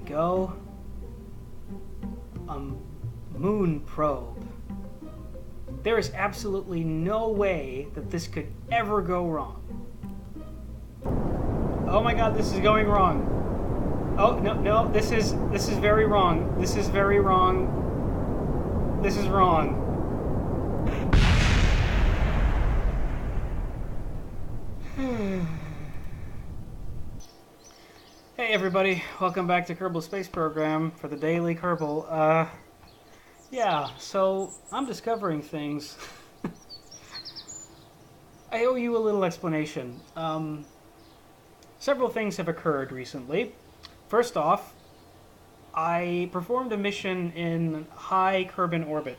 go. A moon probe. There is absolutely no way that this could ever go wrong. Oh my god, this is going wrong. Oh, no, this is very wrong. This is very wrong. This is wrong. Hey everybody, welcome back to Kerbal Space Program for the Daily Kerbal. Yeah, so I'm discovering things. I owe you a little explanation. Several things have occurred recently. First off, I performed a mission in high Kerbin orbit.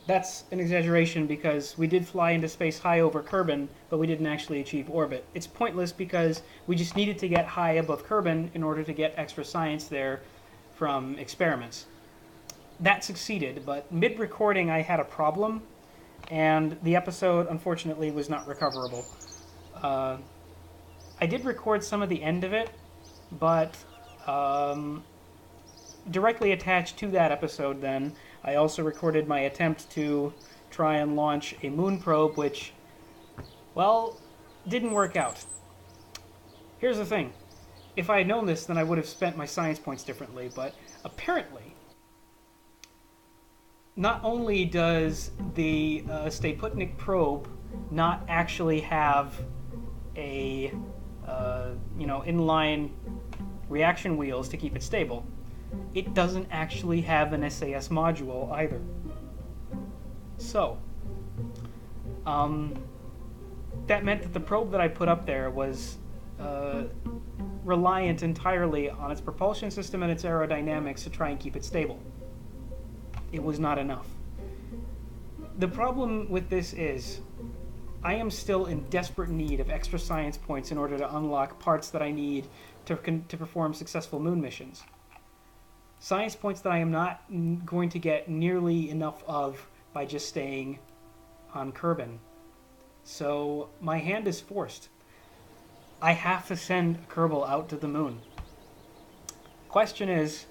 That's an exaggeration because we did fly into space high over Kerbin, but we didn't actually achieve orbit. It's pointless because we just needed to get high above Kerbin in order to get extra science there from experiments. That succeeded, but mid-recording I had a problem, and the episode, unfortunately, was not recoverable. I did record some of the end of it, but directly attached to that episode then, I also recorded my attempt to try and launch a moon probe, which, well, didn't work out. Here's the thing. If I had known this, then I would have spent my science points differently, but apparently, not only does the Staputnik probe not actually have a, inline reaction wheels to keep it stable, it doesn't actually have an SAS module either. So, that meant that the probe that I put up there was reliant entirely on its propulsion system and its aerodynamics to try and keep it stable. It was not enough. The problem with this is, I am still in desperate need of extra science points in order to unlock parts that I need to perform successful moon missions. Science points that I am not going to get nearly enough of by just staying on Kerbin. So my hand is forced. I have to send Kerbal out to the moon. Question is,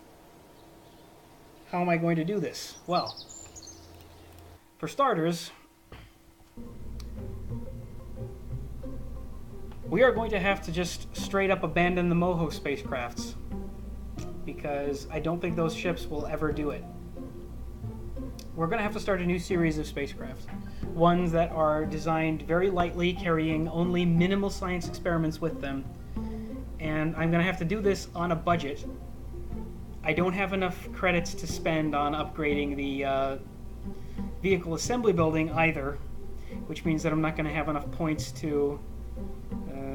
how am I going to do this? Well, for starters, we are going to have to just straight up abandon the Moho spacecrafts, because I don't think those ships will ever do it. We're going to have to start a new series of spacecraft. Ones that are designed very lightly, carrying only minimal science experiments with them. And I'm going to have to do this on a budget. I don't have enough credits to spend on upgrading the vehicle assembly building either, which means that I'm not going to have enough points to...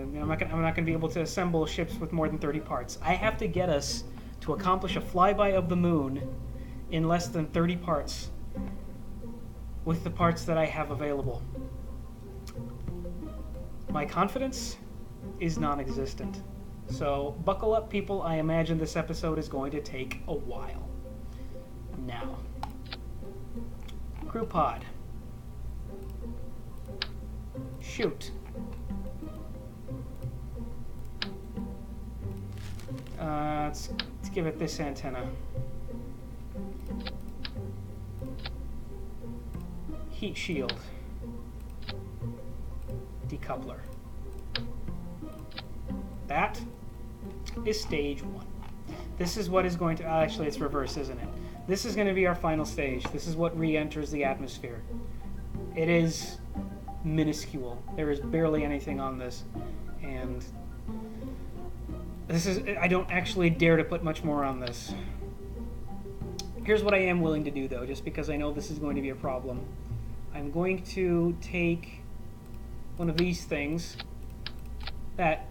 I'm not going to be able to assemble ships with more than 30 parts. I have to get us to accomplish a flyby of the moon in less than 30 parts with the parts that I have available. My confidence is non-existent. So buckle up, people. I imagine this episode is going to take a while. Now, crew pod. Shoot. Let's give it this antenna. Heat shield. Decoupler. That is stage 1. This is what is going to... actually, it's reverse, isn't it? This is going to be our final stage. This is what re-enters the atmosphere. It is minuscule. There is barely anything on this. And... I don't actually dare to put much more on this. Here's what I am willing to do, though, just because I know this is going to be a problem. I'm going to take one of these things that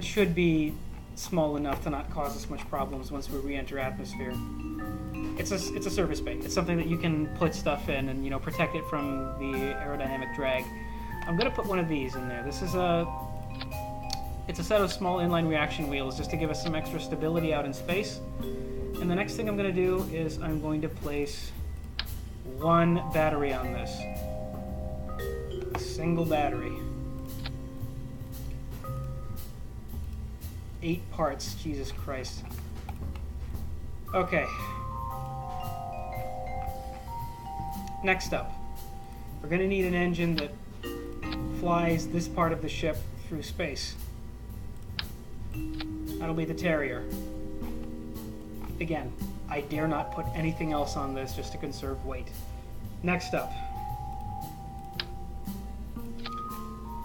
should be small enough to not cause us much problems once we re-enter atmosphere. It's a surface bay. It's something that you can put stuff in and protect it from the aerodynamic drag. I'm going to put one of these in there. This is It's a set of small inline reaction wheels just to give us some extra stability out in space. And the next thing I'm going to do is I'm going to place one battery on this. A single battery. 8 parts, Jesus Christ. Okay. Next up, we're going to need an engine that flies this part of the ship through space. That'll be the Terrier. Again, I dare not put anything else on this just to conserve weight. Next up,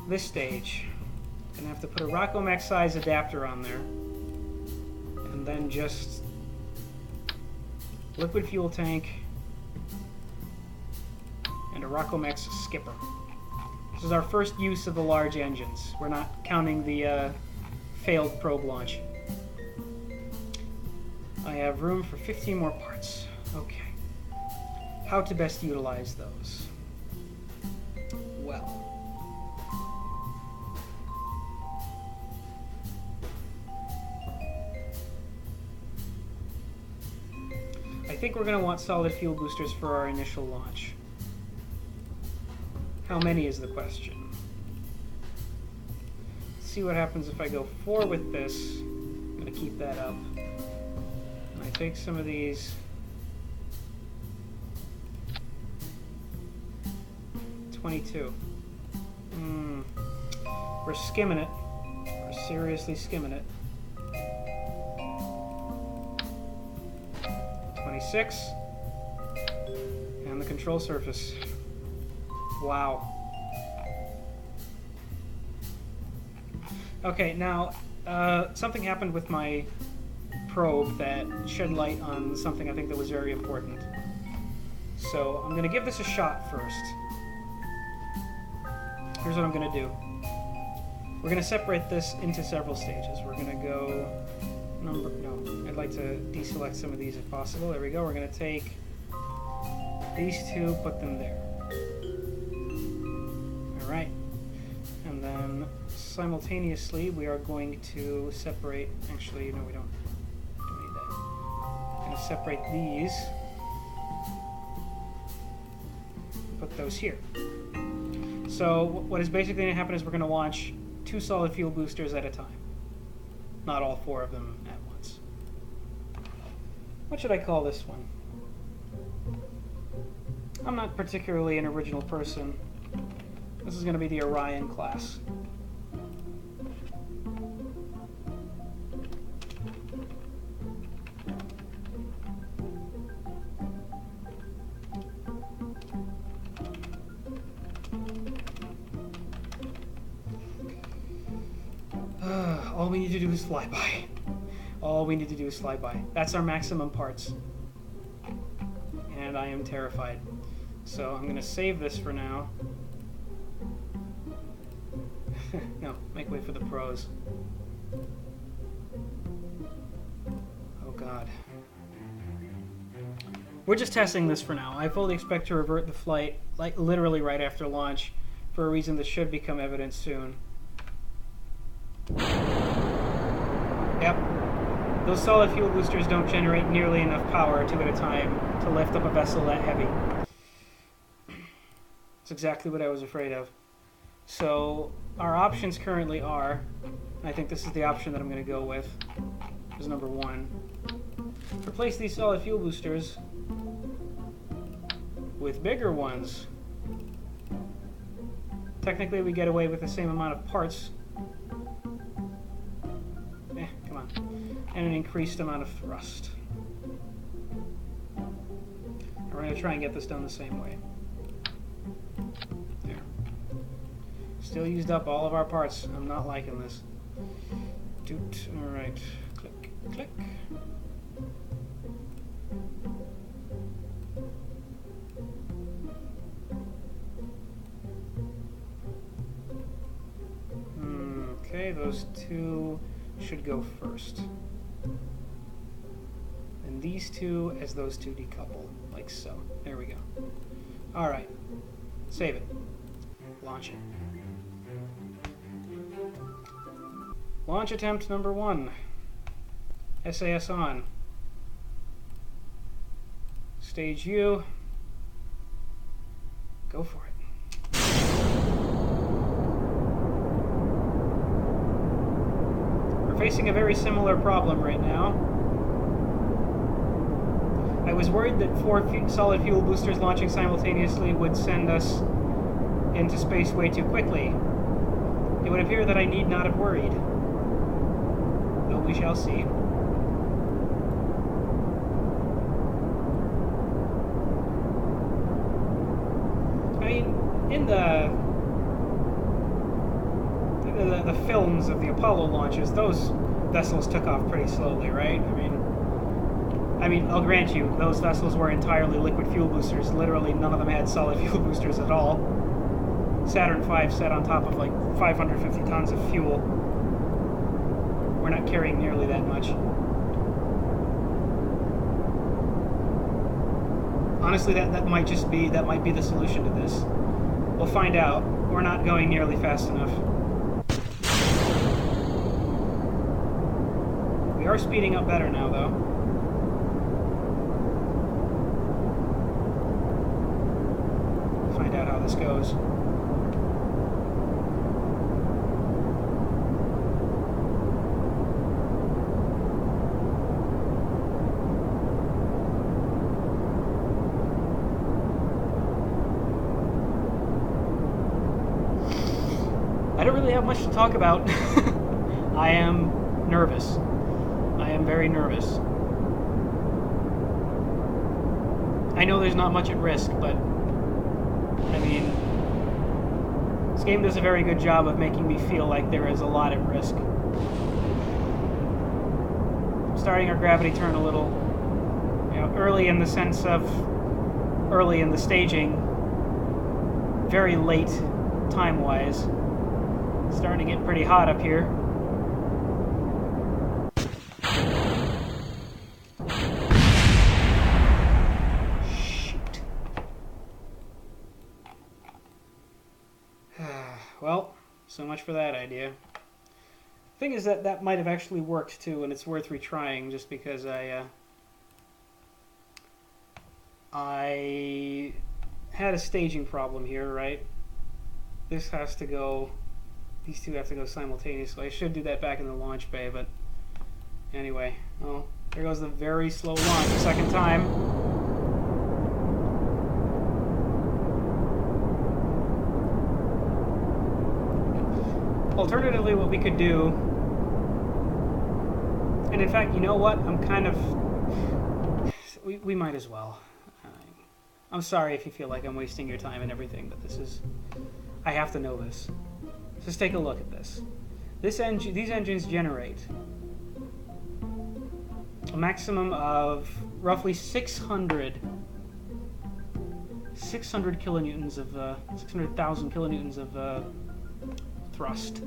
this stage. Gonna have to put a Rockomech size adapter on there, and then just liquid fuel tank and a Rockomech skipper. This is our first use of the large engines. We're not counting the failed probe launch. I have room for 15 more parts. Okay. How to best utilize those? Well, I think we're going to want solid fuel boosters for our initial launch. How many is the question? Let's see what happens if I go 4 with this. I'm going to keep that up. And I take some of these. 22. We're skimming it. We're seriously skimming it. 26. And the control surface. Wow. Okay, now, something happened with my probe that shed light on something I think that was very important. So, I'm going to give this a shot first. Here's what I'm going to do. We're going to separate this into several stages. We're going to go... I'd like to deselect some of these if possible. There we go. We're going to take these two, put them there. Alright. And then simultaneously we are going to separate... Actually, no, we don't need that. We're going to separate these. Put those here. So what is basically going to happen is we're going to launch 2 solid fuel boosters at a time. Not all 4 of them at once. What should I call this one? I'm not particularly an original person. This is going to be the Orion class. All we need to do is fly by. All we need to do is fly by. That's our maximum parts. And I am terrified. So I'm going to save this for now. No, make way for the pros. Oh god. We're just testing this for now. I fully expect to revert the flight, like literally right after launch, for a reason that should become evident soon. Yep. Those solid fuel boosters don't generate nearly enough power, 2 at a time, to lift up a vessel that heavy. That's exactly what I was afraid of. So, our options currently are, and I think this is the option that I'm going to go with, is number 1. Replace these solid fuel boosters with bigger ones. Technically, we get away with the same amount of parts. Come on. And an increased amount of thrust. We're going to try and get this done the same way. There. Still used up all of our parts. I'm not liking this. Doot. Alright. Click. Click. Okay, those 2 should go first. And these 2 as those 2 decouple, like so. There we go. Alright. Save it. Launch it. Launch attempt number 1. SAS on. Stage U. Go for it. We're facing a very similar problem right now. I was worried that 4 solid fuel boosters launching simultaneously would send us into space way too quickly. It would appear that I need not have worried. Though we shall see. I mean, in the films of the Apollo launches, those vessels took off pretty slowly, right? I mean, I'll grant you, those vessels were entirely liquid fuel boosters. Literally, none of them had solid fuel boosters at all. Saturn V sat on top of like 550 tons of fuel. We're not carrying nearly that much. Honestly, that might be the solution to this. We'll find out. We're not going nearly fast enough. We are speeding up better now, though. Find out how this goes. I don't really have much to talk about. I am nervous. I am very nervous. I know there's not much at risk, but I mean, this game does a very good job of making me feel like there is a lot at risk. Starting our gravity turn a little, you know, early in the sense of early in the staging, very late time-wise. Starting to get pretty hot up here. Shoot. Well, so much for that idea. Thing is that might have actually worked too, and it's worth retrying just because I had a staging problem here, right? This has to go. These two have to go simultaneously. I should do that back in the launch bay, but anyway. Oh, there goes the very slow launch the second time. Alternatively, what we could do, and in fact, you know what? I'm kind of... We might as well. I'm sorry if you feel like I'm wasting your time and everything, but this is... I have to know this. Just take a look at this. These engines generate a maximum of roughly 600 kilonewtons of 600,000 kilonewtons of thrust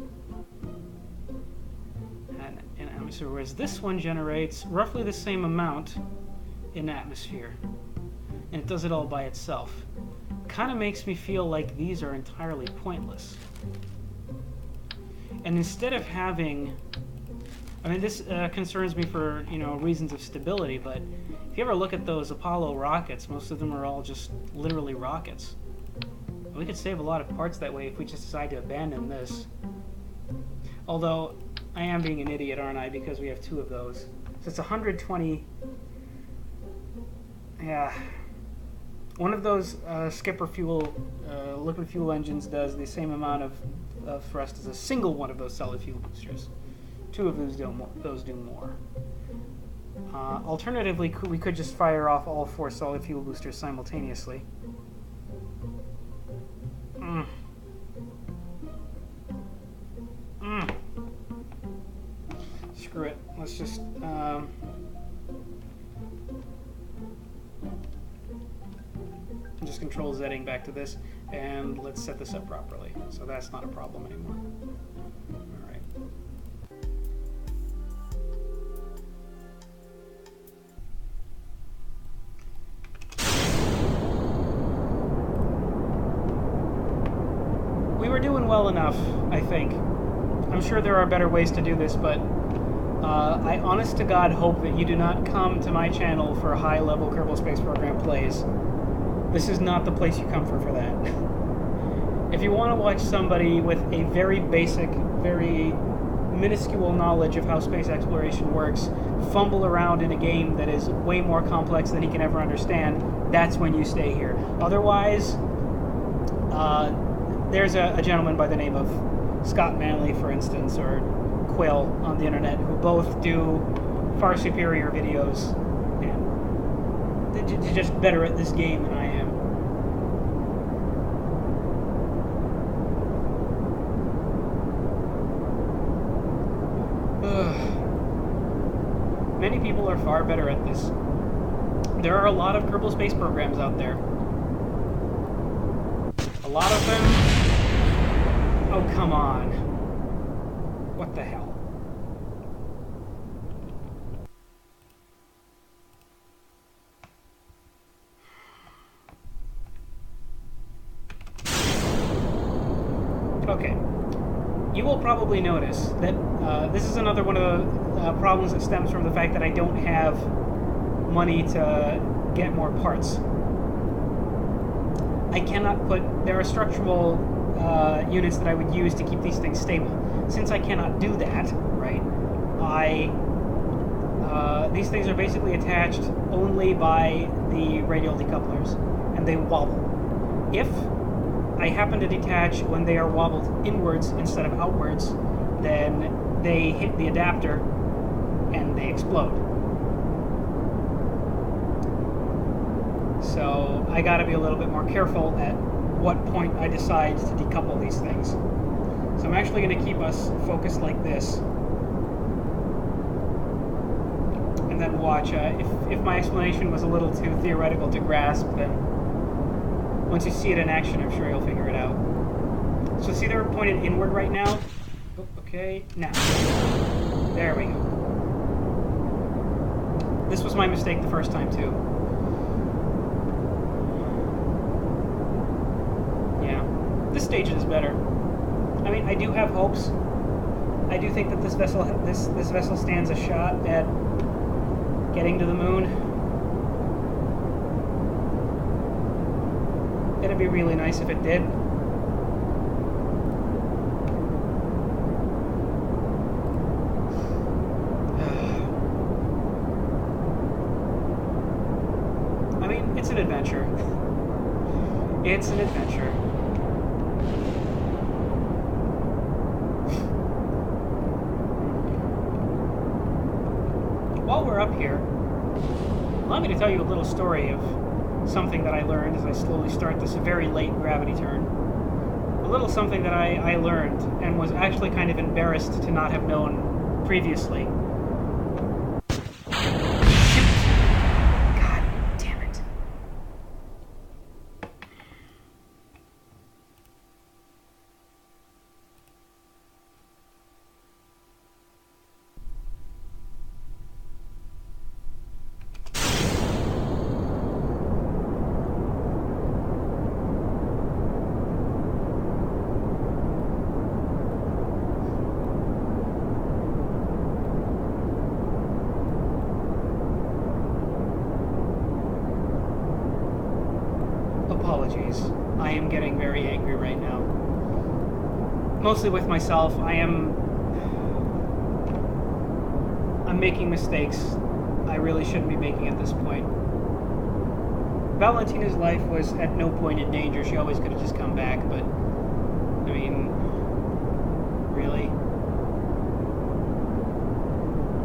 in atmosphere, whereas this one generates roughly the same amount in atmosphere, and it does it all by itself. Kind of makes me feel like these are entirely pointless. And instead of having, I mean, this concerns me for, you know, reasons of stability, but if you ever look at those Apollo rockets, most of them are all just literally rockets. We could save a lot of parts that way if we just decide to abandon this. Although, I am being an idiot, aren't I, because we have 2 of those. So it's 120, yeah. One of those skipper fuel, liquid fuel engines does the same amount of thrust as a single one of those solid fuel boosters. 2 of those do more. Alternatively, we could just fire off all 4 solid fuel boosters simultaneously. Screw it. Let's just... just control Zing back to this, and let's set this up properly. So that's not a problem anymore. Alright. We were doing well enough, I think. I'm sure there are better ways to do this, but I honest to God hope that you do not come to my channel for high-level Kerbal Space Program plays. This is not the place you come for that. If you want to watch somebody with a very basic, very minuscule knowledge of how space exploration works fumble around in a game that is way more complex than he can ever understand, that's when you stay here. Otherwise, there's a gentleman by the name of Scott Manley, for instance, or Quill on the internet, who both do far superior videos, and they're just better at this game than I am. Many people are far better at this. There are a lot of Kerbal Space Programs out there. A lot of them... Oh, come on. What the hell? Okay. You will probably notice that this is another one of the problems that stems from the fact that I don't have money to get more parts. I cannot put... There are structural units that I would use to keep these things stable. Since I cannot do that, right, these things are basically attached only by the radial decouplers, and they wobble. If I happen to detach when they are wobbled inwards instead of outwards, then they hit the adapter and they explode. So I gotta be a little bit more careful at what point I decide to decouple these things. So I'm actually going to keep us focused like this. And then watch. If my explanation was a little too theoretical to grasp, then once you see it in action, I'm sure you'll figure it out. So see they're pointed inward right now? Oh, okay, now. There we go. This was my mistake the first time, too. This stage is better. I mean, I do have hopes. I do think that this vessel stands a shot at getting to the moon. It'd be really nice if it did. I mean, it's an adventure. It's an adventure. While we're up here, allow me to tell you a little story of something that I learned as I slowly start this very late gravity turn. A little something that I learned and was actually kind of embarrassed to not have known previously. Shoot! God damn it. Apologies. I am getting very angry right now. Mostly with myself. I'm making mistakes I really shouldn't be making at this point. Valentina's life was at no point in danger. She always could have just come back, but I mean, really?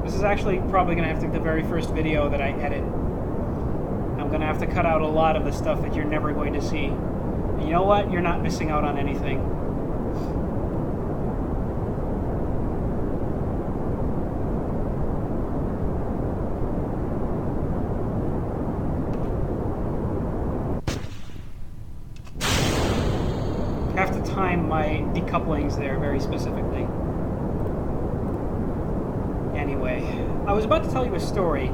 This is actually probably going to have to be the very first video that I edit. I'm going to have to cut out a lot of the stuff that you're never going to see. And you know what? You're not missing out on anything. I have to time my decouplings there very specifically. Anyway, I was about to tell you a story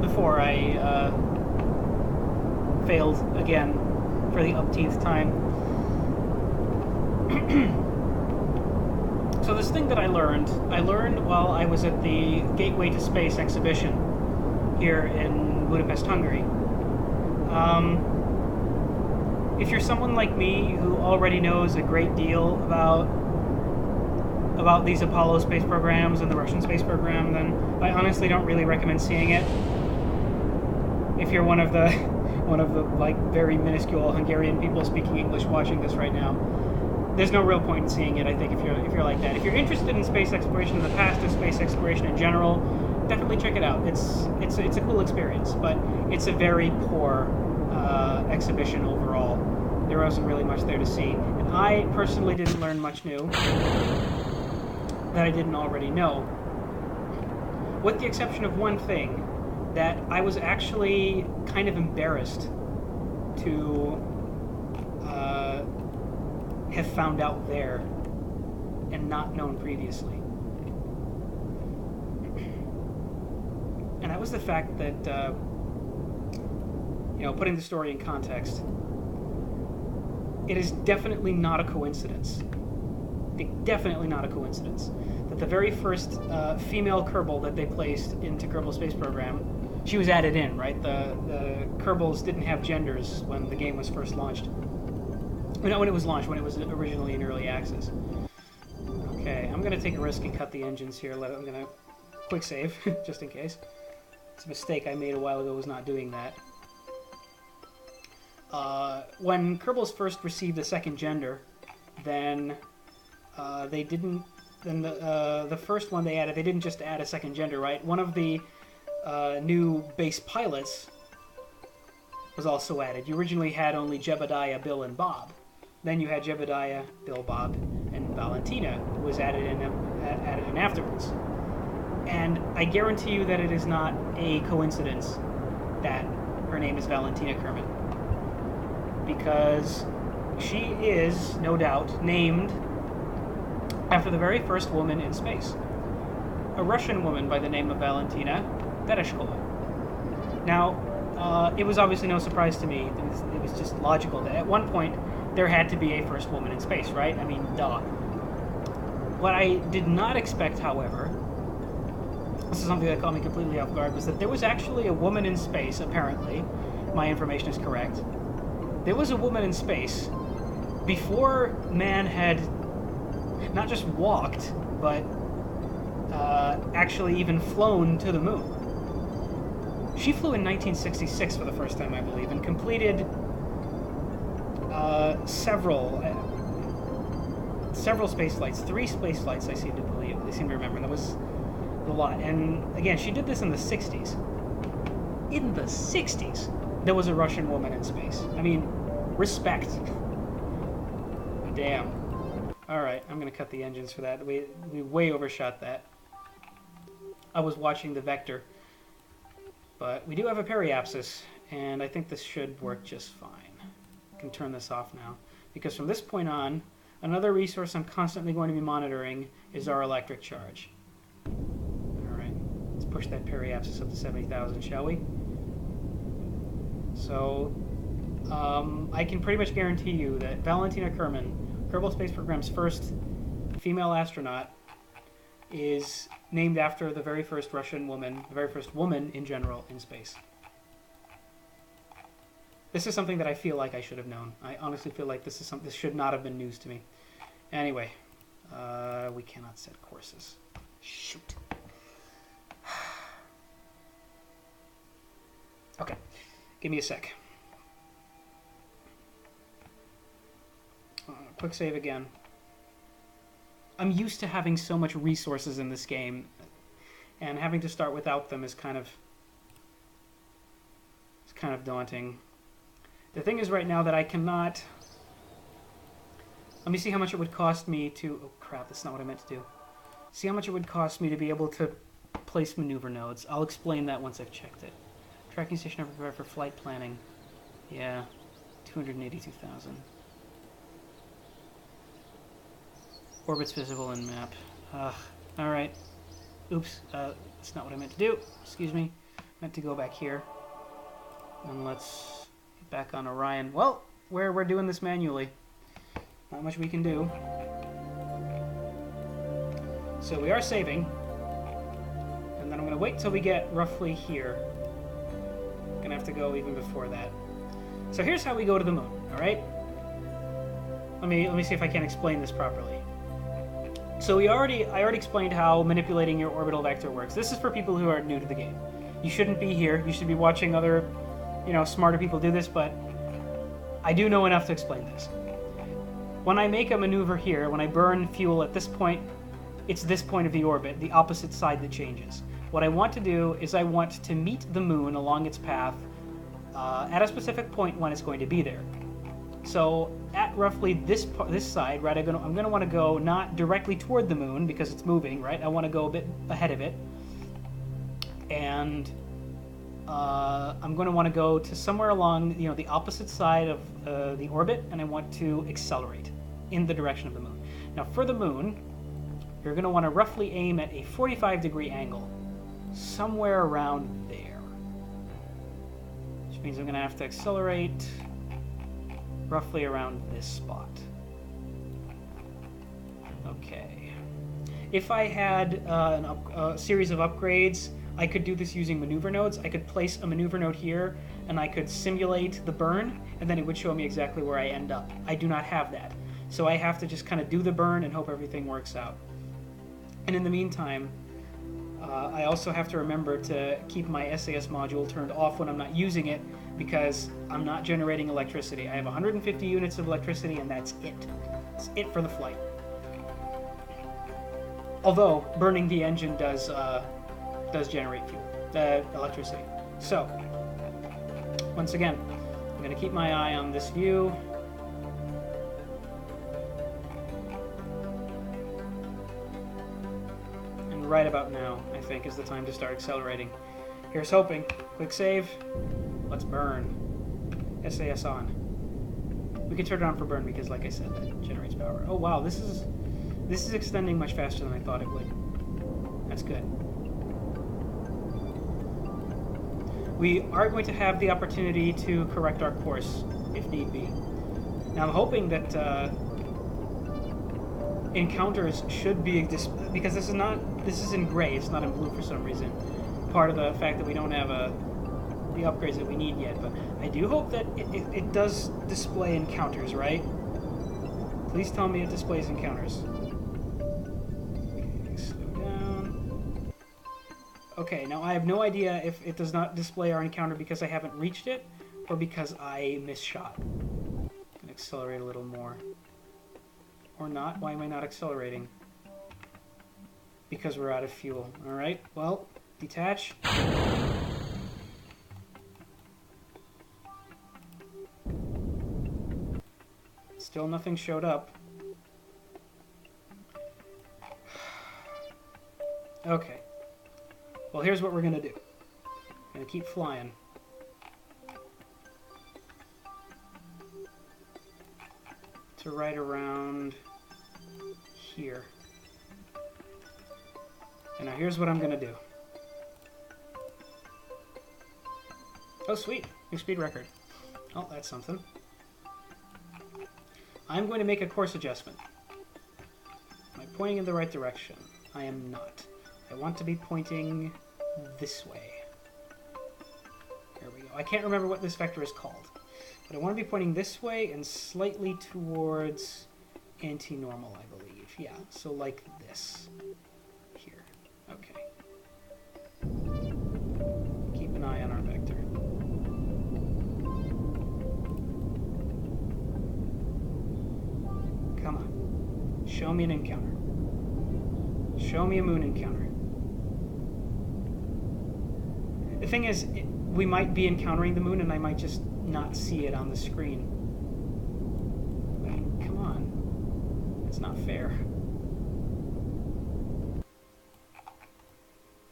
before I failed again for the umpteenth time. So this thing that I learned while I was at the Gateway to Space exhibition here in Budapest, Hungary. If you're someone like me who already knows a great deal about about these Apollo space programs and the Russian space program, then I honestly don't really recommend seeing it. If you're one of the like very minuscule Hungarian people speaking English watching this right now, there's no real point in seeing it. I think if you're like that, if you're interested in space exploration in the past and space exploration in general, definitely check it out. It's a cool experience, but it's a very poor exhibition overall. There wasn't really much there to see, and I personally didn't learn much new that I didn't already know, with the exception of one thing that I was actually kind of embarrassed to have found out there and not known previously. And that was the fact that, putting the story in context, it is definitely not a coincidence. Definitely not a coincidence that the very first female Kerbal that they placed into Kerbal Space Program, she was added in, right? The Kerbals didn't have genders when the game was first launched. Not when it was launched, when it was originally in early access. Okay, I'm going to take a risk and cut the engines here. I'm going to quick save, just in case. It's a mistake I made a while ago, was not doing that. When Kerbals first received a second gender, then they didn't. Then the first one they added, they didn't just add a second gender, right? One of the new base pilots was also added. You originally had only Jebediah, Bill, and Bob. Then you had Jebediah, Bill, Bob, and Valentina, who was added in afterwards. And I guarantee you that it is not a coincidence that her name is Valentina Kerman, because she is, no doubt, named after the very first woman in space, a Russian woman by the name of Valentina Tereshkova. Now, it was obviously no surprise to me. It was just logical that at one point there had to be a first woman in space, right? I mean, duh. What I did not expect, however, this is something that caught me completely off guard, was that there was actually a woman in space, apparently. My information is correct. There was a woman in space before man had not just walked, but actually even flown to the moon. She flew in 1966 for the first time, I believe, and completed several space flights. 3 space flights, I seem to remember. That was a lot. And again, she did this in the 60s. In the 60s, there was a Russian woman in space. I mean, respect. Damn. Alright, I'm going to cut the engines for that. We way overshot that. I was watching the vector. But we do have a periapsis, and I think this should work just fine. I can turn this off now, because from this point on, another resource I'm constantly going to be monitoring is our electric charge. Alright, let's push that periapsis up to 70,000, shall we? So, I can pretty much guarantee you that Valentina Kerman, Kerbal Space Program's first female astronaut, is named after the very first Russian woman, the very first woman in general in space. This is something that I feel like I should have known. I honestly feel like this should not have been news to me. Anyway, we cannot set courses. Shoot. Okay, give me a sec. Quick save again. I'm used to having so much resources in this game, and having to start without them is kind of daunting. The thing is right now that I cannot... Let me see how much it would cost me to... Oh crap, that's not what I meant to do. See how much it would cost me to be able to place maneuver nodes. I'll explain that once I've checked it. Tracking station prepared for flight planning. Yeah, 282,000. Orbits visible in map. Alright. Oops, that's not what I meant to do. Excuse me. Meant to go back here. And let's get back on Orion. Well, we're doing this manually. Not much we can do. So we are saving. And then I'm going to wait till we get roughly here. I'm going to have to go even before that. So here's how we go to the moon, alright? Let me see if I can explain this properly. So I already explained how manipulating your orbital vector works. This is for people who are new to the game. You shouldn't be here. You should be watching other, smarter people do this, but I do know enough to explain this. When I make a maneuver here, when I burn fuel at this point, it's this point of the orbit, the opposite side that changes. What I want to do is I want to meet the moon along its path at a specific point when it's going to be there. So at roughly this side, right, I'm going to want to go not directly toward the moon because it's moving, right? I want to go a bit ahead of it. And I'm going to want to go to somewhere along, the opposite side of the orbit, and I want to accelerate in the direction of the moon. Now for the moon, you're going to want to roughly aim at a 45-degree angle, somewhere around there. Which means I'm going to have to accelerate roughly around this spot. Okay. If I had a series of upgrades, I could do this using maneuver nodes. I could place a maneuver node here, and I could simulate the burn, and then it would show me exactly where I end up. I do not have that. So I have to just kind of do the burn and hope everything works out. And in the meantime, I also have to remember to keep my SAS module turned off when I'm not using it, because I'm not generating electricity. I have 150 units of electricity, and that's it. That's it for the flight. Although burning the engine does generate fuel, electricity. So once again, I'm going to keep my eye on this view. And right about now, I think, is the time to start accelerating. Here's hoping. Quick save. Let's burn. SAS on. We can turn it on for burn because, like I said, that generates power. Oh wow, this is extending much faster than I thought it would. That's good. We are going to have the opportunity to correct our course if need be. Now I'm hoping that encounters should be because this is in gray. It's not in blue for some reason. Part of the fact that we don't have the upgrades that we need yet, but I do hope that it does display encounters, right? Please tell me it displays encounters. Okay, slow down. Okay, now I have no idea if it does not display our encounter because I haven't reached it, or because I misshot. I'm gonna accelerate a little more. Or not. Why am I not accelerating? Because we're out of fuel. Alright, well, detach. Still nothing showed up. Okay. Well, here's what we're gonna do. Gonna keep flying. To right around here. And now here's what I'm gonna do. Oh, sweet. New speed record. Oh, that's something. I'm going to make a course adjustment. Am I pointing in the right direction? I am not. I want to be pointing this way. There we go. I can't remember what this vector is called. But I want to be pointing this way and slightly towards anti-normal, I believe. Yeah, so like this. Here. Okay. Keep an eye on our vector. Come on. Show me an encounter. Show me a moon encounter. The thing is, we might be encountering the moon and I might just not see it on the screen. I mean, come on. It's not fair.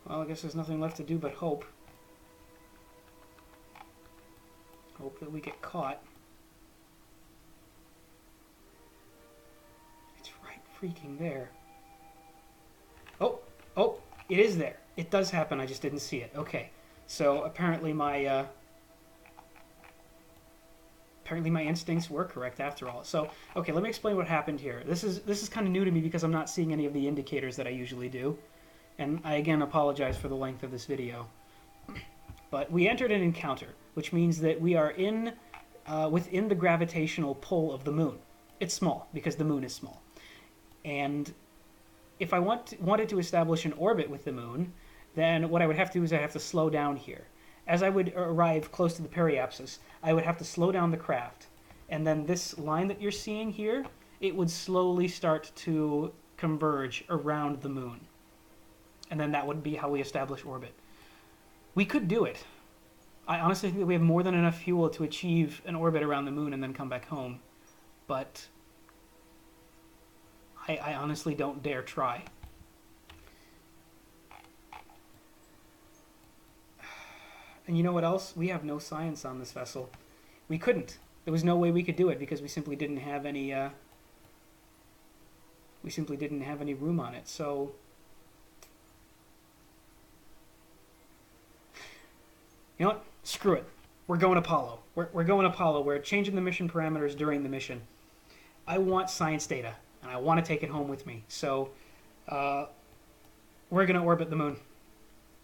Well, I guess there's nothing left to do but hope. Hope that we get caught. It's right freaking there. Oh, it is there. It does happen, I just didn't see it. Okay, so apparently my instincts were correct after all. So, okay, let me explain what happened here. This is kind of new to me because I'm not seeing any of the indicators that I usually do. And I again apologize for the length of this video. But we entered an encounter, which means that we are within the gravitational pull of the moon. It's small, because the moon is small. And if I wanted to establish an orbit with the moon, then what I would have to do is I'd have to slow down here. As I would arrive close to the periapsis, I would have to slow down the craft. And then this line that you're seeing here, it would slowly start to converge around the moon. And then that would be how we establish orbit. We could do it. I honestly think that we have more than enough fuel to achieve an orbit around the moon and then come back home. But I honestly don't dare try. And you know what else? We have no science on this vessel. We couldn't. There was no way we could do it because we simply didn't have any. We simply didn't have any room on it. So you know what? Screw it. We're going Apollo. We're going Apollo. We're changing the mission parameters during the mission. I want science data, and I want to take it home with me. So we're going to orbit the moon.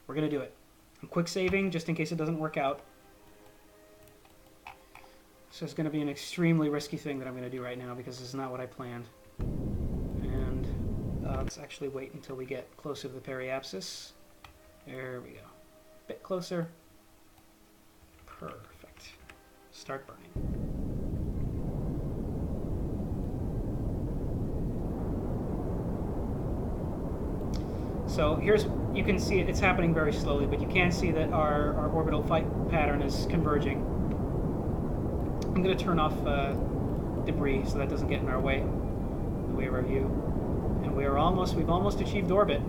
We're going to do it. I'm quick saving just in case it doesn't work out. So it's going to be an extremely risky thing that I'm going to do right now because this is not what I planned. And let's actually wait until we get closer to the periapsis. There we go. A bit closer. Perfect. Start burning. So here's, you can see it's happening very slowly, but you can see that our orbital flight pattern is converging. I'm going to turn off debris so that doesn't get in our way, the way of our view. And we've almost achieved orbit.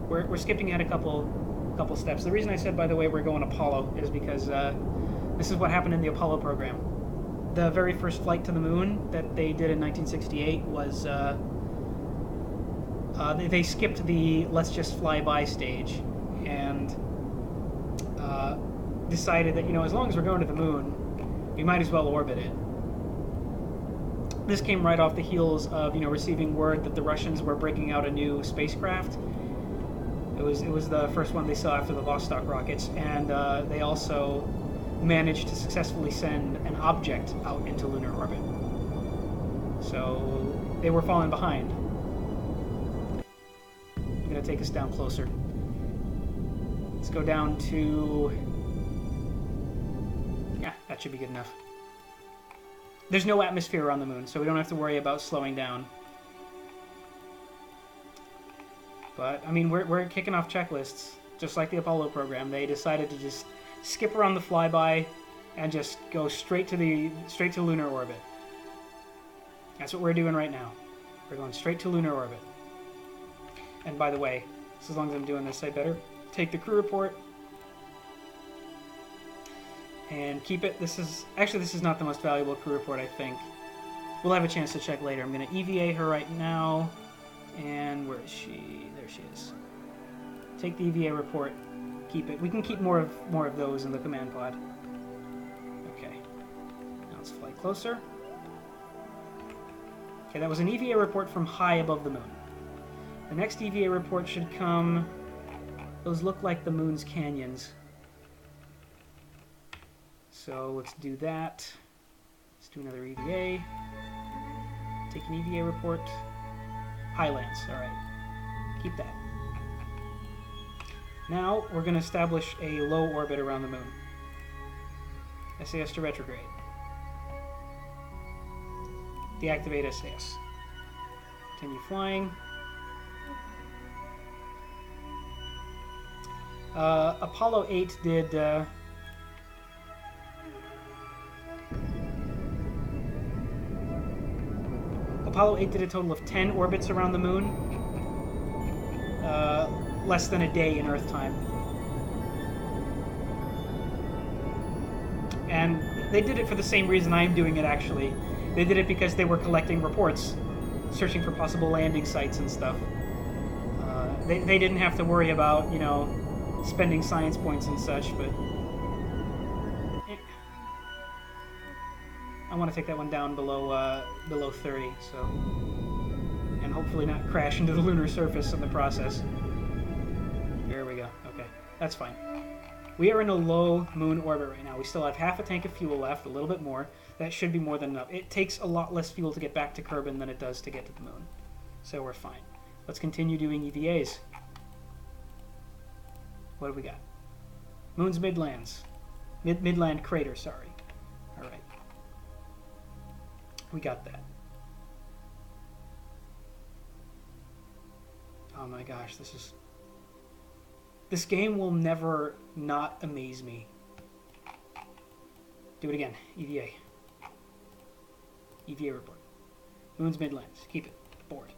We're skipping ahead a couple steps. The reason I said, by the way, we're going Apollo is because this is what happened in the Apollo program. The very first flight to the moon that they did in 1968 was they skipped the let's just fly by stage and decided that, you know, as long as we're going to the moon, we might as well orbit it. This came right off the heels of, you know, receiving word that the Russians were breaking out a new spacecraft. It was the first one they saw after the Vostok rockets, and they also managed to successfully send an object out into lunar orbit. So they were falling behind. I'm going to take us down closer. Let's go down to... yeah, that should be good enough. There's no atmosphere on the moon, so we don't have to worry about slowing down. But, I mean, we're kicking off checklists, just like the Apollo program. They decided to just skip around the flyby and just go straight to lunar orbit. That's what we're doing right now. We're going straight to lunar orbit. And by the way, as long as I'm doing this, I better take the crew report and keep it. This is not the most valuable crew report, I think. We'll have a chance to check later. I'm going to EVA her right now. And where is she? There she is. Take the EVA report. Keep it. We can keep more of those in the command pod. Okay. Now let's fly closer. Okay, that was an EVA report from high above the moon. The next EVA report should come... those look like the moon's canyons. So let's do that. Let's do another EVA. Take an EVA report. Highlands, alright. Keep that. Now we're going to establish a low orbit around the moon. SAS to retrograde. Deactivate SAS. Continue flying. Apollo 8 did... Apollo 8 did a total of 10 orbits around the moon. Less than a day in Earth time. And they did it for the same reason I'm doing it, actually. They did it because they were collecting reports, searching for possible landing sites and stuff. They didn't have to worry about, you know, spending science points and such, but... I want to take that one down below 30, so... and hopefully not crash into the lunar surface in the process. There we go. Okay, that's fine. We are in a low moon orbit right now. We still have half a tank of fuel left, a little bit more. That should be more than enough. It takes a lot less fuel to get back to Kerbin than it does to get to the moon. So we're fine. Let's continue doing EVAs. What do we got? Moon's Midlands. Midland Crater, sorry. Alright. We got that. Oh my gosh, this game will never not amaze me. Do it again. EVA. EVA report. Moon's Midlands. Keep it. Board.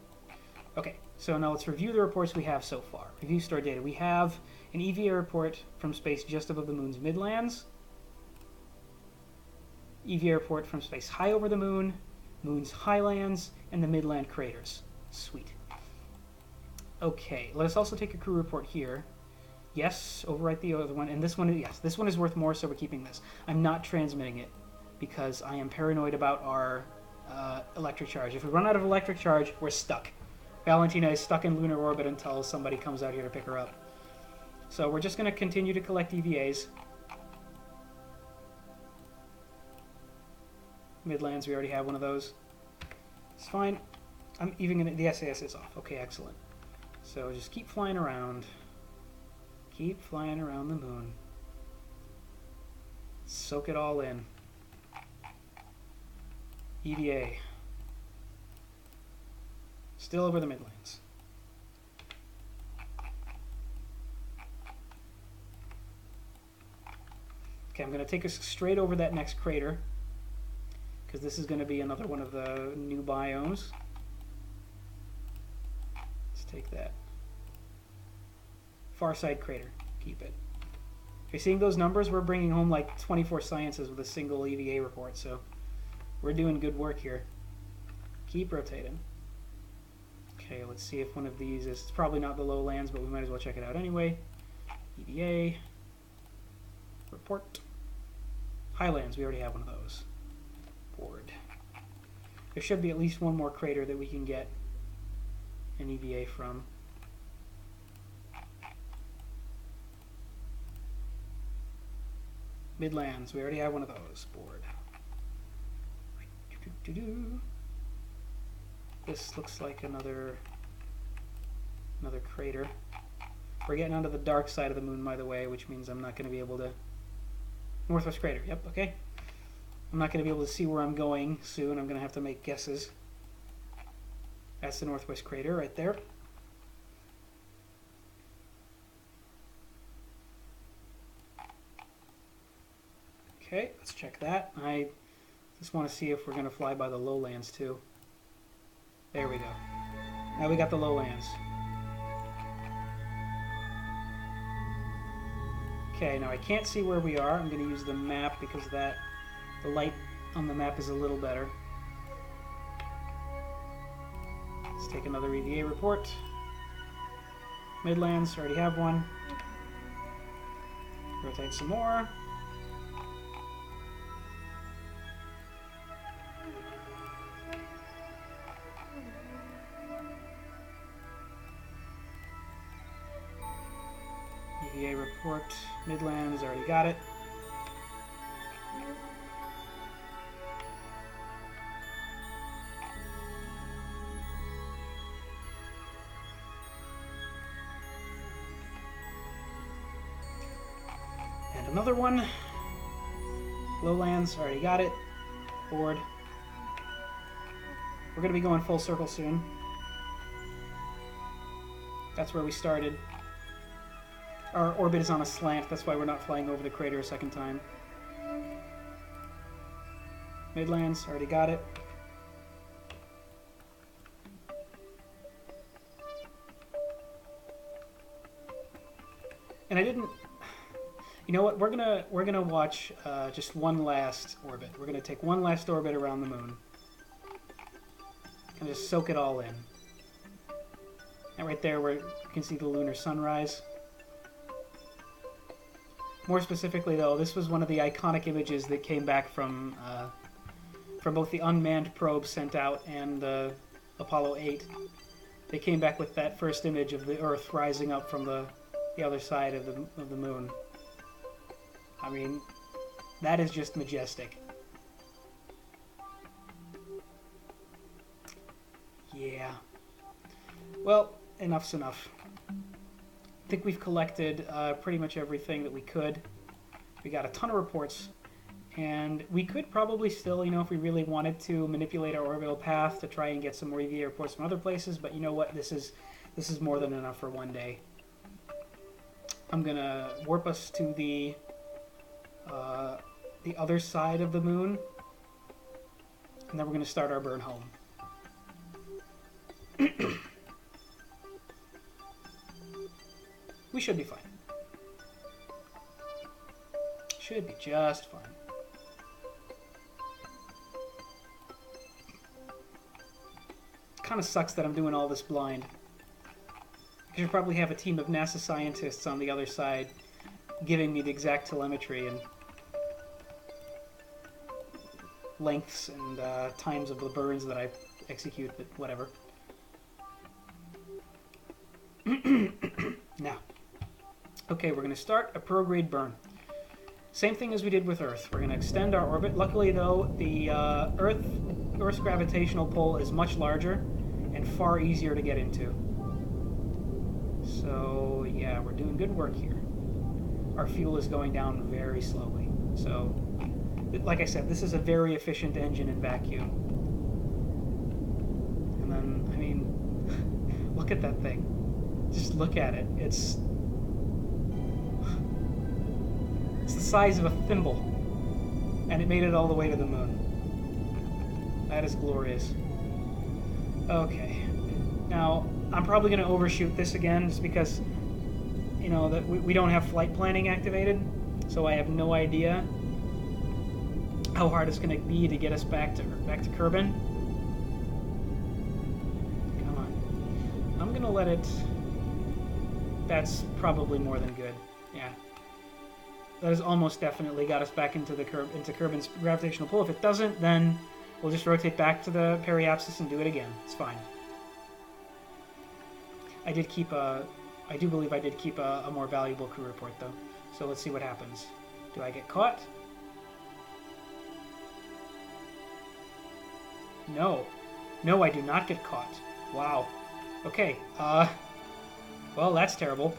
Okay, so now let's review the reports we have so far. Review stored data. We have an EVA report from space just above the Moon's Midlands. EVA report from space high over the Moon, Moon's Highlands, and the Midland craters. Sweet. Okay, let us also take a crew report here. Yes, overwrite the other one. And this one, yes, this one is worth more, so we're keeping this. I'm not transmitting it because I am paranoid about our electric charge. If we run out of electric charge, we're stuck. Valentina is stuck in lunar orbit until somebody comes out here to pick her up. So we're just going to continue to collect EVAs. Midlands, we already have one of those. It's fine. I'm even going to... The SAS is off. Okay, excellent. So just keep flying around. Keep flying around the moon. Soak it all in. EVA. Still over the Midlands. Okay, I'm going to take us straight over that next crater, because this is going to be another one of the new biomes. Let's take that. Far side crater. Keep it. If you're seeing those numbers, we're bringing home like 24 sciences with a single EVA report, so we're doing good work here. Keep rotating. Okay, let's see if one of these is... It's probably not the lowlands, but we might as well check it out anyway. EVA. Report. Highlands, we already have one of those. Board. There should be at least one more crater that we can get an EVA from. Midlands, we already have one of those. Board. This looks like another crater. We're getting onto the dark side of the moon, by the way, which means I'm not going to be able to... Northwest crater, yep, okay. I'm not going to be able to see where I'm going soon. I'm going to have to make guesses. That's the northwest crater right there. Okay, let's check that. I just want to see if we're going to fly by the lowlands too. There we go. Now we got the lowlands. Okay, now I can't see where we are. I'm going to use the map because the light on the map is a little better. Let's take another EVA report. Midlands, already have one. Rotate some more. EVA report, Midlands, already got it. And another one. Lowlands, already got it. Board. We're going to be going full circle soon. That's where we started. Our orbit is on a slant, that's why we're not flying over the crater a second time. Midlands, already got it. And I didn't... You know what? We're gonna watch just one last orbit. We're gonna take one last orbit around the moon and just soak it all in. And right there, where you can see the lunar sunrise. More specifically, though, this was one of the iconic images that came back from both the unmanned probe sent out and Apollo 8. They came back with that first image of the Earth rising up from the other side of the moon. I mean, that is just majestic. Yeah. Well, enough's enough. I think we've collected pretty much everything that we could. We got a ton of reports, and we could probably still, if we really wanted to, manipulate our orbital path to try and get some more EVA reports from other places, but you know what? This is more than enough for one day. I'm gonna warp us to the other side of the moon, and then we're gonna start our burn home. We should be fine. Should be just fine. Kind of sucks that I'm doing all this blind. I should probably have a team of NASA scientists on the other side giving me the exact telemetry and lengths and times of the burns that I execute, but whatever. Now, okay, we're going to start a prograde burn. Same thing as we did with Earth. We're going to extend our orbit. Luckily, though, the Earth's gravitational pull is much larger and far easier to get into. So, yeah, we're doing good work here. Our fuel is going down very slowly. So, like I said, this is a very efficient engine in vacuum. And then, I mean, look at that thing. Just look at it. It's the size of a thimble. And it made it all the way to the moon. That is glorious. Okay. Now, I'm probably going to overshoot this again just because, that we don't have flight planning activated. So I have no idea how hard it's going to be to get us back to Kerbin. Come on. I'm going to let it... That's probably more than good. Yeah. That has almost definitely got us back into Kerbin's gravitational pull. If it doesn't, then we'll just rotate back to the periapsis and do it again. It's fine. I do believe I did keep a more valuable crew report, though. So let's see what happens. Do I get caught? No. No, I do not get caught. Wow. Okay, well, that's terrible.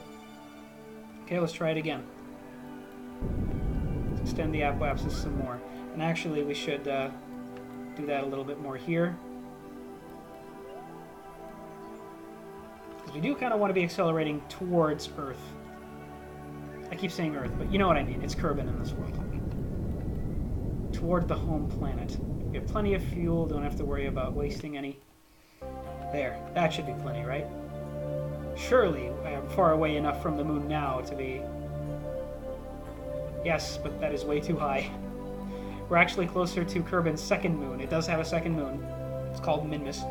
Okay, let's try it again. Let's extend the apoapsis some more. And actually, we should do that a little bit more here. Because we do kind of want to be accelerating towards Earth. I keep saying Earth, but you know what I mean. It's Kerbin in this world. Toward the home planet. We have plenty of fuel, don't have to worry about wasting any. There, that should be plenty, right? Surely, I am far away enough from the moon now to be... Yes, but that is way too high. We're actually closer to Kerbin's second moon. It does have a second moon. It's called Minmus.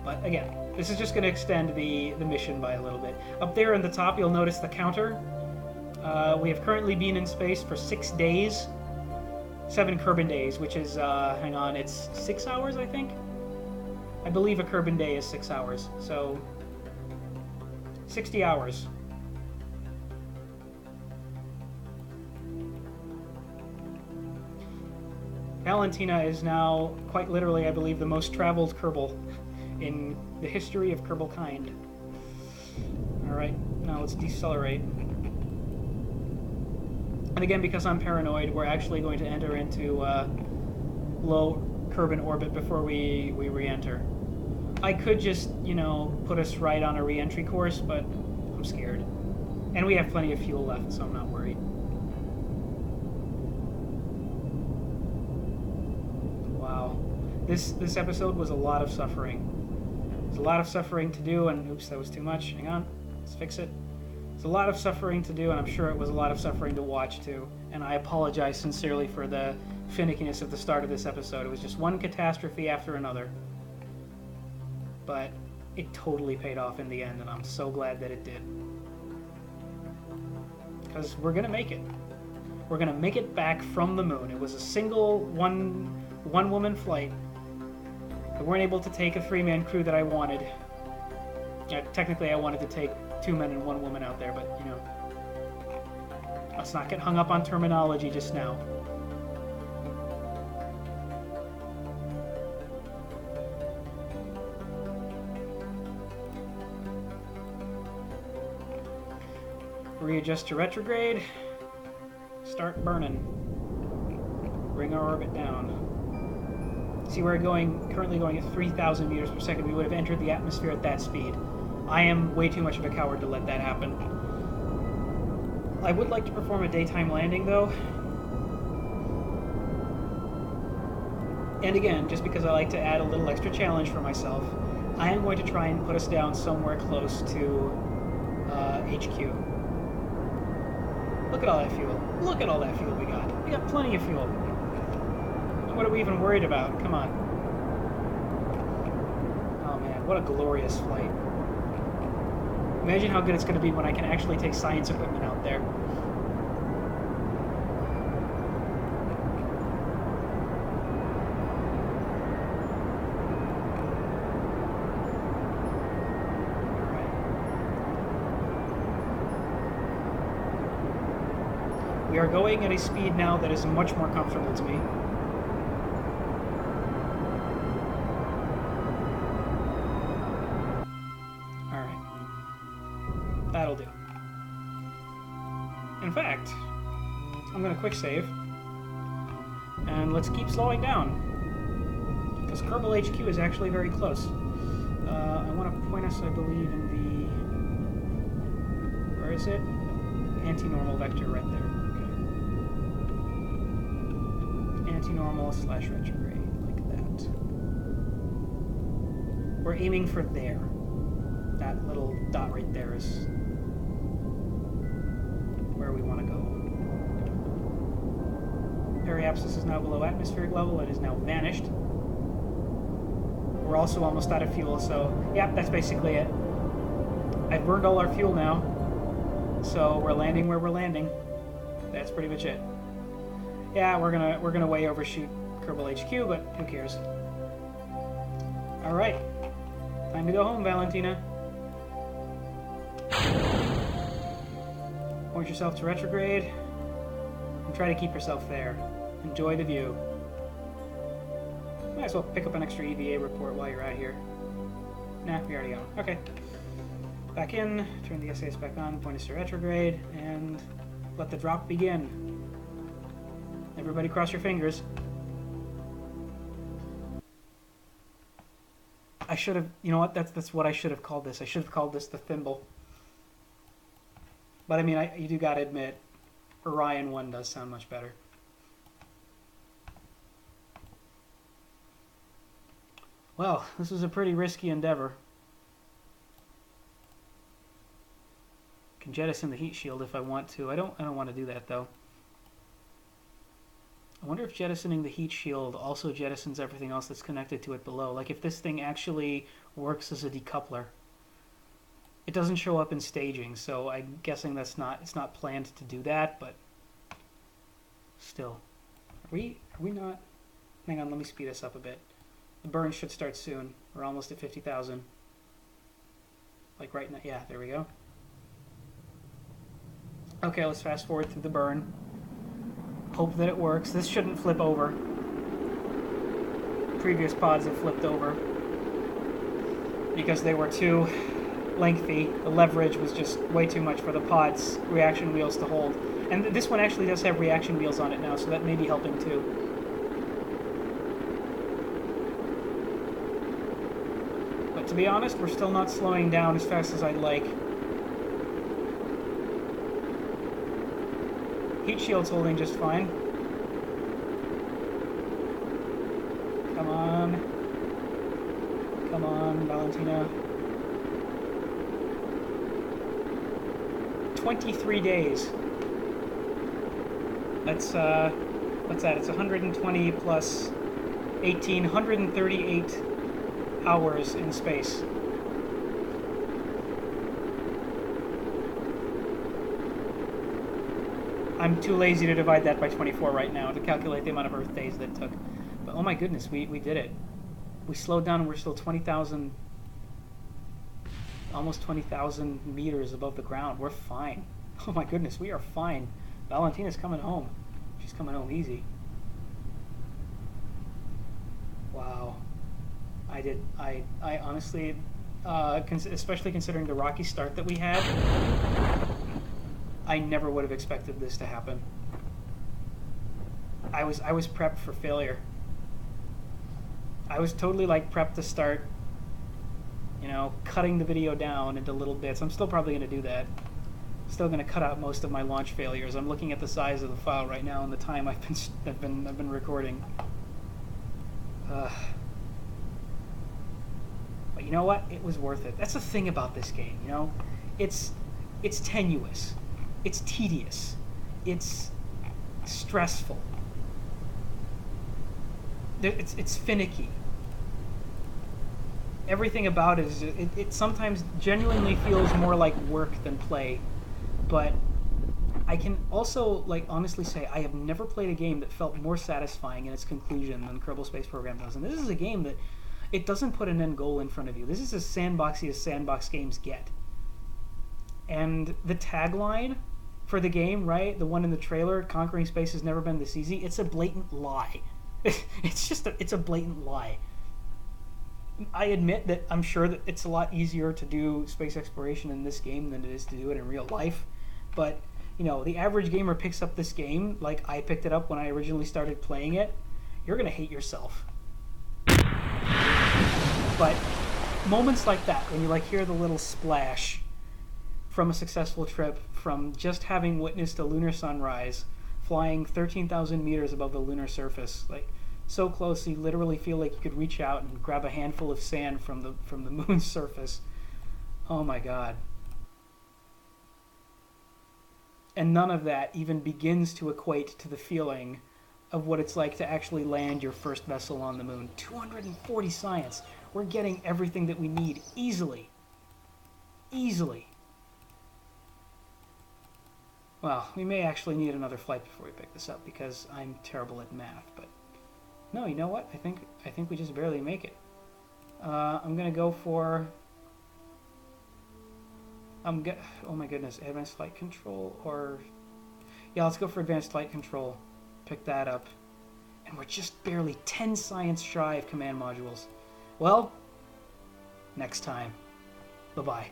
But again, this is just going to extend the mission by a little bit. Up there in the top, you'll notice the counter. We have currently been in space for 6 days. 7 Kerbin days, which is, hang on, it's 6 hours, I think? I believe a Kerbin day is 6 hours, so 60 hours. Valentina is now, quite literally, I believe, the most traveled Kerbal in the history of Kerbal kind. Alright, now let's decelerate. And again, because I'm paranoid, we're actually going to enter into low Kerbin orbit before we re-enter. I could just, put us right on a re-entry course, but I'm scared. And we have plenty of fuel left, so I'm not worried. Wow. This episode was a lot of suffering. There's a lot of suffering to do, and oops, that was too much. Hang on, let's fix it. It's a lot of suffering to do, and I'm sure it was a lot of suffering to watch, too. And I apologize sincerely for the finickiness of the start of this episode. It was just one catastrophe after another. But it totally paid off in the end, and I'm so glad that it did. Because we're going to make it. We're going to make it back from the moon. It was a single one-woman flight. We weren't able to take a 3-man crew that I wanted. Yeah, technically, I wanted to take 2 men and 1 woman out there, but, let's not get hung up on terminology just now. Readjust to retrograde. Start burning. Bring our orbit down. See, we're currently going at 3,000 meters per second. We would have entered the atmosphere at that speed. I am way too much of a coward to let that happen. I would like to perform a daytime landing, though. And again, just because I like to add a little extra challenge for myself, I am going to try and put us down somewhere close to HQ. Look at all that fuel. Look at all that fuel we got. We got plenty of fuel. What are we even worried about? Come on. Oh man, what a glorious flight. Imagine how good it's going to be when I can actually take science equipment out there. We are going at a speed now that is much more comfortable to me. That'll do. In fact, I'm going to quick save, and let's keep slowing down, because Kerbal HQ is actually very close. I want to point us, I believe, in the... Where is it? Anti-normal vector right there. Okay. Anti-normal / retrograde, like that. We're aiming for there. That little dot right there is where we want to go. Periapsis is now below atmospheric level. It is now vanished. We're also almost out of fuel, so yeah, that's basically it. I've burned all our fuel now, so we're landing where we're landing. That's pretty much it. Yeah, we're gonna way overshoot Kerbal HQ, but who cares? All right, time to go home, Valentina. Point yourself to retrograde, and try to keep yourself there. Enjoy the view. Might as well pick up an extra EVA report while you're out here. Nah, we already got them. Okay. Back in, turn the SAS back on, point us to retrograde, and let the drop begin. Everybody cross your fingers. I should have, you know what, that's what I should have called this. I should have called this the thimble. But I mean, you do gotta admit, Orion 1 does sound much better. Well, this was a pretty risky endeavor. Can jettison the heat shield if I want to. I don't want to do that though. I wonder if jettisoning the heat shield also jettisons everything else that's connected to it below. Like if this thing actually works as a decoupler. It doesn't show up in staging, so I'm guessing it's not planned to do that, but still. Are we not? Hang on, let me speed us up a bit. The burn should start soon. We're almost at 50,000. Like right now. Yeah, there we go. Okay, let's fast forward through the burn. Hope that it works. This shouldn't flip over. Previous pods have flipped over because they were too lengthy. The leverage was just way too much for the pod's reaction wheels to hold. And this one actually does have reaction wheels on it now, so that may be helping too. But to be honest, we're still not slowing down as fast as I'd like. Heat shield's holding just fine. Come on. Come on, Valentina. 23 days. That's, what's that? It's 120 plus 18, 138 hours in space. I'm too lazy to divide that by 24 right now to calculate the amount of Earth days that took. But oh my goodness, we did it. We slowed down and we're still 20,000, almost 20,000 meters above the ground. We're fine. Oh my goodness, we are fine. Valentina's coming home. She's coming home easy. Wow. I honestly, especially considering the rocky start that we had, I never would have expected this to happen. I was prepped for failure. I was totally like prepped to start, you know, cutting the video down into little bits. I'm still probably going to do that. Still going to cut out most of my launch failures. I'm looking at the size of the file right now and the time I've been recording. But you know what? It was worth it. That's the thing about this game, you know? It's tenuous. It's tedious. It's stressful. It's finicky. Everything about it is it sometimes genuinely feels more like work than play. But I can also like honestly say I have never played a game that felt more satisfying in its conclusion than Kerbal Space Program does. And this is a game that it doesn't put an end goal in front of you. This is as sandboxy as sandbox games get. And the tagline for the game, right, the one in the trailer, "Conquering space has never been this easy," it's a blatant lie. It's a blatant lie. I admit that I'm sure that it's a lot easier to do space exploration in this game than it is to do it in real life. But, you know, the average gamer picks up this game like I picked it up when I originally started playing it. You're going to hate yourself. But moments like that, when you like hear the little splash from a successful trip, from just having witnessed a lunar sunrise, flying 13,000 meters above the lunar surface, like so close you literally feel like you could reach out and grab a handful of sand from the moon's surface. Oh my god. And none of that even begins to equate to the feeling of what it's like to actually land your first vessel on the moon. 240 science. We're getting everything that we need easily. Easily. Well, we may actually need another flight before we pick this up because I'm terrible at math, but no, you know what? I think we just barely make it. I'm gonna go for. Oh my goodness, advanced flight control or yeah, let's go for advanced flight control. Pick that up, and we're just barely 10 science shy of command modules. Well, next time. Bye bye.